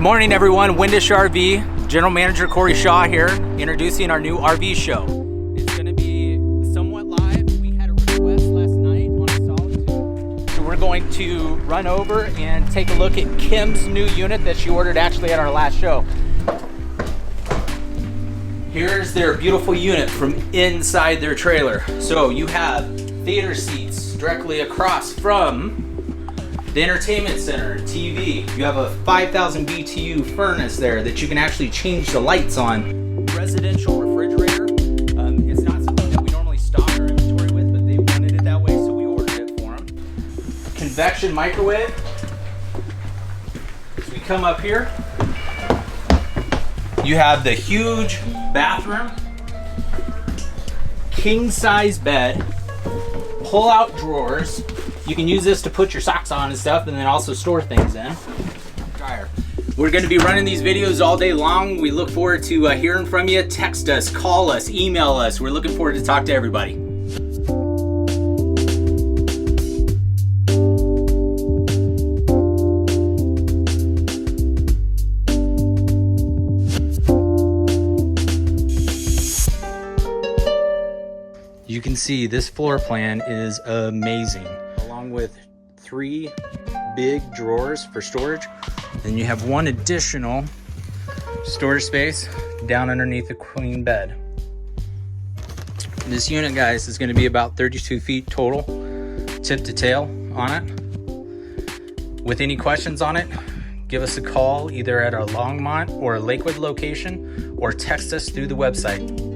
morning, everyone. Windish RV, General Manager Corey Shaw here, introducing our new RV show. It's going to be somewhat live. We had a request last night on a Solitude. So we're going to run over and take a look at Kim's new unit that she ordered actually at our last show. Here's their beautiful unit from inside their trailer. So you have theater seats directly across from the entertainment center, TV. You have a 5,000 BTU furnace there that you can actually change the lights on. Residential refrigerator. It's not something that we normally stock our inventory with, but they wanted it that way, so we ordered it for them. Convection microwave. So we come up here. You have the huge bathroom, king size bed, pull out drawers. You can use this to put your socks on and stuff, and then also store things in. Dryer. We're going to be running these videos all day long. We look forward to hearing from you. Text us, call us, email us. We're looking forward to talk to everybody. You can see this floor plan is amazing, along with 3 big drawers for storage. Then you have 1 additional storage space down underneath the queen bed. This unit, guys, is going to be about 32 feet total, tip to tail on it. With any questions on it, give us a call either at our Longmont or Lakewood location, or text us through the website.